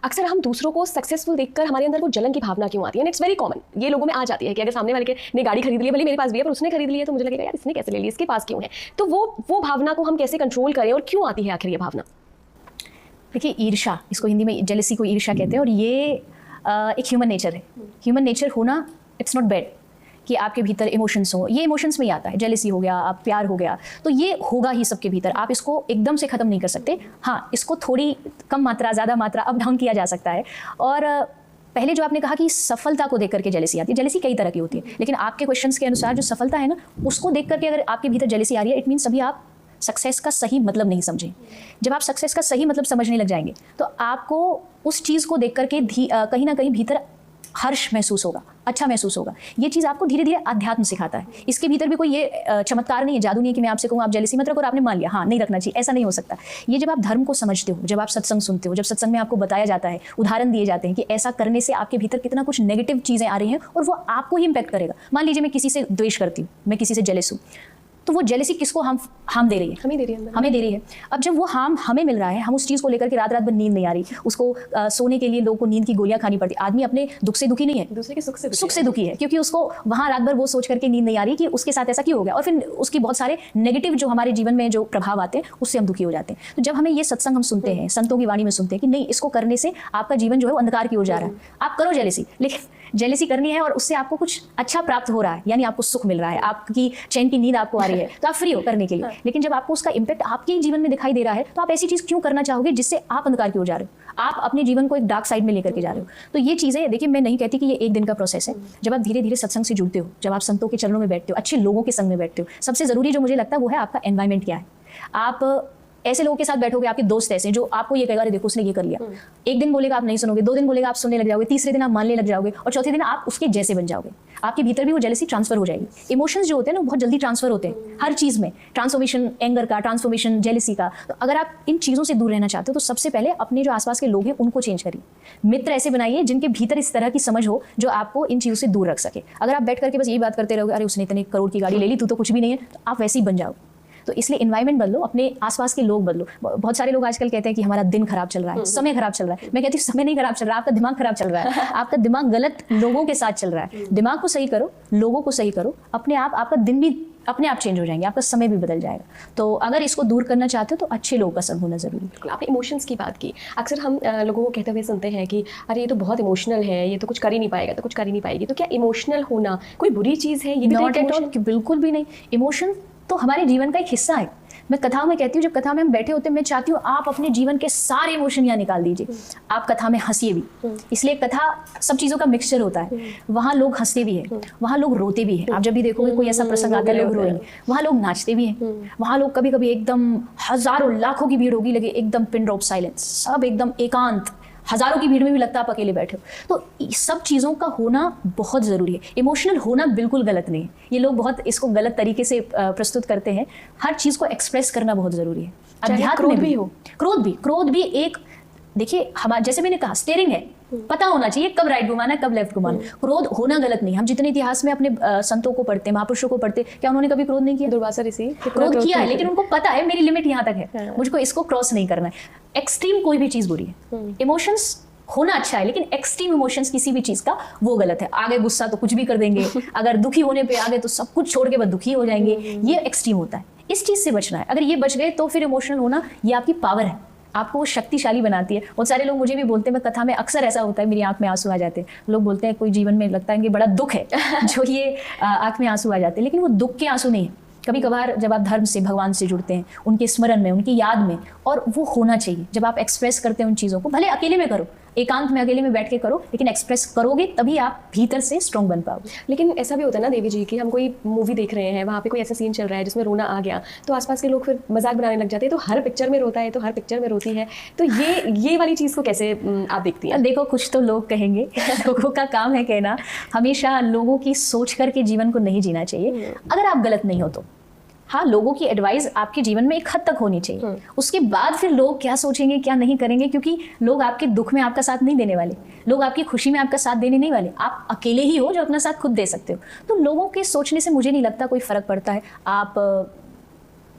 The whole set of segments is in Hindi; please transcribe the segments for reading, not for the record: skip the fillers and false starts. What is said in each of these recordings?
अक्सर हम दूसरों को सक्सेसफुल देखकर हमारे अंदर वो जलन की भावना क्यों आती है, एंड इट्स वेरी कॉमन, ये लोगों में आ जाती है कि अगर सामने वाले ने गाड़ी खरीद ली है, भले मेरे पास भी है पर उसने खरीद ली है तो मुझे लगेगा यार इसने कैसे ले ली, इसके पास क्यों है। तो वो भावना को हम कैसे कंट्रोल करें और क्यों आती है आखिर ये भावना? देखिए, ईर्ष्या, इसको हिंदी में जेलसी को ईर्ष्या कहते हैं, और ये एक ह्यूमन नेचर है। ह्यूमन नेचर होना, इट्स नॉट बैड कि आपके भीतर इमोशंस हो, ये इमोशंस में ही आता है। जेलसी हो गया, आप प्यार हो गया, तो ये होगा ही सबके भीतर, आप इसको एकदम से ख़त्म नहीं कर सकते। हाँ, इसको थोड़ी कम मात्रा, ज़्यादा मात्रा, अप डाउन किया जा सकता है। और पहले जो आपने कहा कि सफलता को देख करके जेलसी आती है, जेलसी कई तरह की होती है, लेकिन आपके क्वेश्चंस के अनुसार जो सफलता है ना, उसको देख करके अगर आपके भीतर जेलसी आ रही है, इट मीन्स अभी आप सक्सेस का सही मतलब नहीं समझें। जब आप सक्सेस का सही मतलब समझने लग जाएंगे तो आपको उस चीज़ को देख करके कहीं ना कहीं भीतर हर्ष महसूस होगा, अच्छा महसूस होगा। ये चीज़ आपको धीरे धीरे अध्यात्म सिखाता है। इसके भीतर भी कोई ये चमत्कार नहीं है, जादू नहीं है कि मैं आपसे कहूँ आप जेलसी मत रखो और आपने मान लिया, हाँ नहीं रखना चाहिए, ऐसा नहीं हो सकता। ये जब आप धर्म को समझते हो, जब आप सत्संग सुनते हो, जब सत्संग में आपको बताया जाता है, उदाहरण दिए जाते हैं कि ऐसा करने से आपके भीतर कितना कुछ नेगेटिव चीज़ें आ रही हैं और वो आपको ही इम्पैक्ट करेगा। मान लीजिए मैं किसी से द्वेष करती हूँ, मैं किसी से जेलस हूँ, तो वो जेलसी किसको हार्म दे रही है? हमें दे रही है। अब जब वो हार्म हमें मिल रहा है, हम उस चीज़ को लेकर के रात रात भर नींद नहीं आ रही, उसको सोने के लिए लोगों को नींद की गोलियां खानी पड़ती। आदमी अपने दुख से दुखी नहीं है, दूसरे के सुख से दुखी है, क्योंकि उसको वहाँ रात भर वो सोच करके नींद नहीं आ रही कि उसके साथ ऐसा क्यों हो गया, और फिर उसकी बहुत सारे नेगेटिव जो हमारे जीवन में जो प्रभाव आते हैं उससे हम दुखी हो जाते हैं। तो जब हमें ये सत्संग हम सुनते हैं, संतों की वाणी में सुनते हैं कि नहीं, इसको करने से आपका जीवन जो है वो अंधकार की ओर जा रहा है, आप करो जेलसी, लेकिन जेलसी करनी है और उससे आपको कुछ अच्छा प्राप्त हो रहा है, यानी आपको सुख मिल रहा है, आपकी चैन की नींद आपको आ रही है, तो आप फ्री हो करने के लिए। लेकिन जब आपको उसका इम्पैक्ट आपके जीवन में दिखाई दे रहा है, तो आप ऐसी चीज़ क्यों करना चाहोगे जिससे आप अंधकार की ओर जा रहे हो, आप अपने जीवन को एक डार्क साइड में लेकर के जा रहे हो। तो ये चीज़ें, देखिए, मैं नहीं कहती कि ये एक दिन का प्रोसेस है। जब आप धीरे धीरे सत्संग से जुड़ते हो, जब आप संतों के चरणों में बैठते हो, अच्छे लोगों के संग में बैठते हो, सबसे ज़रूरी जो मुझे लगता है वो है आपका एनवायरमेंट क्या है। आप ऐसे लोगों के साथ बैठोगे, आपके दोस्त ऐसे जो आपको ये कहेगा, अरे देखो उसने ये कर लिया, एक दिन बोलेगा आप नहीं सुनोगे, 2 दिन बोलेगा आप सुनने लग जाओगे, तीसरे दिन आप मानने लग जाओगे, और चौथे दिन आप उसके जैसे बन जाओगे। आपके भीतर भी वो जेलसी ट्रांसफर हो जाएगी। इमोशंस जो होते हैं ना, बहुत जल्दी ट्रांसफर होते हैं, हर चीज़ में ट्रांसफॉर्मेशन, एंगर का ट्रांसफॉर्मेशन, जेलसी का। तो अगर आप इन चीज़ों से दूर रहना चाहते हो तो सबसे पहले अपने जो आसपास के लोग हैं उनको चेंज करिए। मित्र ऐसे बनाइए जिनके भीतर इस तरह की समझ हो जो आपको इन चीज़ों से दूर रख सके। अगर आप बैठ करके बस यही बात करते रहोगे, अरे उसने इतने करोड़ की गाड़ी ले ली, तू तो कुछ भी नहीं है, तो आप वैसे ही बन जाओ। तो इसलिए इन्वायरमेंट बदलो, अपने आसपास के लोग बदलो। बहुत सारे लोग आजकल कहते हैं कि हमारा दिन खराब चल रहा है, समय खराब चल रहा है। मैं कहती हूँ समय नहीं खराब चल रहा है, आपका दिमाग खराब चल रहा है। आपका दिमाग गलत लोगों के साथ चल रहा है। दिमाग को सही करो, लोगों को सही करो, अपने आप आपका दिन भी अपने आप चेंज हो जाएंगे, आपका समय भी बदल जाएगा। तो अगर इसको दूर करना चाहते हो तो अच्छे लोगों का संग होना जरूरी है। आपने इमोशंस की बात की, अक्सर हम लोगों को कहते हुए सुनते हैं कि अरे ये तो बहुत इमोशनल है, ये तो कुछ कर ही नहीं पाएगा, तो कुछ कर ही नहीं पाएगी। तो क्या इमोशनल होना कोई बुरी चीज़ है? ये भी नॉट एट ऑल, बिल्कुल भी नहीं। इमोशन तो हमारे जीवन का एक हिस्सा है। मैं कथा में कहती हूँ, जब कथा में हम बैठे होते हैं, मैं चाहती हूँ आप अपने जीवन के सारे इमोशन यहाँ निकाल दीजिए। आप कथा में हंसिए भी, इसलिए कथा सब चीज़ों का मिक्सचर होता है। वहाँ लोग हंसते भी हैं, वहाँ लोग रोते भी हैं। आप जब भी देखोगे कोई ऐसा प्रसंग आता है लोग रोएंगे, वहाँ लोग नाचते भी हैं, वहाँ लोग कभी कभी एकदम हजारों लाखों की भीड़ होगी, लगे एकदम पिन ड्रॉप साइलेंस, सब एकदम एकांत, हजारों की भीड़ में भी लगता है आप अकेले बैठे हो। तो सब चीज़ों का होना बहुत ज़रूरी है। इमोशनल होना बिल्कुल गलत नहीं है। ये लोग बहुत इसको गलत तरीके से प्रस्तुत करते हैं। हर चीज़ को एक्सप्रेस करना बहुत ज़रूरी है। अध्यात्म में भी हो, क्रोध भी एक, देखिए हमारा, जैसे मैंने कहा, स्टीयरिंग है, पता होना चाहिए कब राइट घुमाना है, कब लेफ्ट घुमाना। क्रोध होना गलत नहीं। हम जितने इतिहास में अपने संतों को पढ़ते, महापुरुषों को पढ़ते, क्या उन्होंने कभी क्रोध नहीं किया? दुर्वासा ऋषि क्रोध किया है, लेकिन उनको पता है मेरी लिमिट यहाँ तक है, मुझको इसको क्रॉस नहीं करना है। एक्सट्रीम कोई भी चीज़ बुरी है। इमोशंस होना अच्छा है, लेकिन एक्सट्रीम इमोशंस किसी भी चीज़ का वो गलत है। आगे गुस्सा तो कुछ भी कर देंगे, अगर दुखी होने पे आगे तो सब कुछ छोड़ के बस दुखी हो जाएंगे, ये एक्सट्रीम होता है। इस चीज़ से बचना है। अगर ये बच गए तो फिर इमोशनल होना ये आपकी पावर है, आपको वो शक्तिशाली बनाती है। बहुत सारे लोग मुझे भी बोलते हैं, मैं कथा में अक्सर ऐसा होता है, मेरी आंख में आंसू आ जाते हैं। लोग बोलते हैं कोई जीवन में लगता है कि बड़ा दुख है जो ये आंख में आंसू आ जाते हैं, लेकिन वो दुख के आंसू नहीं है। कभी कभार जब आप धर्म से, भगवान से जुड़ते हैं, उनके स्मरण में, उनकी याद में, और वो होना चाहिए। जब आप एक्सप्रेस करते हैं उन चीज़ों को, भले अकेले में करो, एकांत में अकेले में बैठ के करो, लेकिन एक्सप्रेस करोगे तभी आप भीतर से स्ट्रॉन्ग बन पाओगे। लेकिन ऐसा भी होता है ना देवी जी कि हम कोई मूवी देख रहे हैं, वहाँ पे कोई ऐसा सीन चल रहा है जिसमें रोना आ गया, तो आसपास के लोग फिर मजाक बनाने लग जाते हैं, तो हर पिक्चर में रोता है, तो हर पिक्चर में रोती है। तो ये वाली चीज़ को कैसे आप देखती हैं? देखो, कुछ तो लोग कहेंगे लोगों का काम है कहना। हमेशा लोगों की सोच करके जीवन को नहीं जीना चाहिए। अगर आप गलत नहीं हो तो हाँ, लोगों की एडवाइस आपके जीवन में एक हद तक होनी चाहिए। उसके बाद फिर लोग क्या सोचेंगे, क्या नहीं करेंगे, क्योंकि लोग आपके दुख में आपका साथ नहीं देने वाले, लोग आपकी खुशी में आपका साथ देने नहीं वाले। आप अकेले ही हो जो अपना साथ खुद दे सकते हो। तो लोगों के सोचने से मुझे नहीं लगता कोई फर्क पड़ता है। आप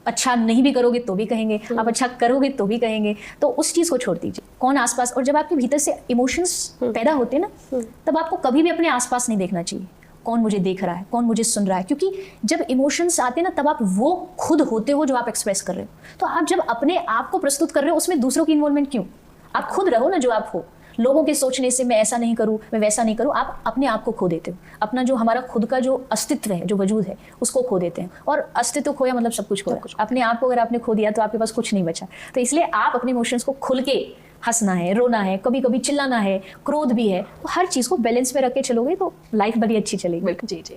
अच्छा नहीं भी करोगे तो भी कहेंगे, आप अच्छा करोगे तो भी कहेंगे। तो उस चीज़ को छोड़ दीजिए, कौन आसपास। और जब आपके भीतर से इमोशंस पैदा होते हैं ना, तब आपको कभी भी अपने आसपास नहीं देखना चाहिए कौन मुझे देख रहा है, कौन मुझे सुन रहा है, क्योंकि जब इमोशंस आते हैं ना, तब आप वो खुद होते हो जो आप एक्सप्रेस कर रहे हो। तो आप जब अपने आप को प्रस्तुत कर रहे हो, उसमें दूसरों की इन्वॉल्वमेंट क्यों? आप खुद रहो ना जो आप हो। लोगों के सोचने से मैं ऐसा नहीं करूं, मैं वैसा नहीं करूं, आप अपने आप को खो देते हो। अपना जो हमारा खुद का जो अस्तित्व है, जो वजूद है, उसको खो देते हैं। और अस्तित्व खोया मतलब सब कुछ खोया। अपने आप को अगर आपने खो दिया तो आपके पास कुछ नहीं बचा। तो इसलिए आप अपने इमोशंस को खुल के, हंसना है, रोना है, कभी कभी चिल्लाना है, क्रोध भी है, तो हर चीज़ को बैलेंस में रख के चलोगे तो लाइफ बड़ी अच्छी चलेगी। बिल्कुल, जी जी।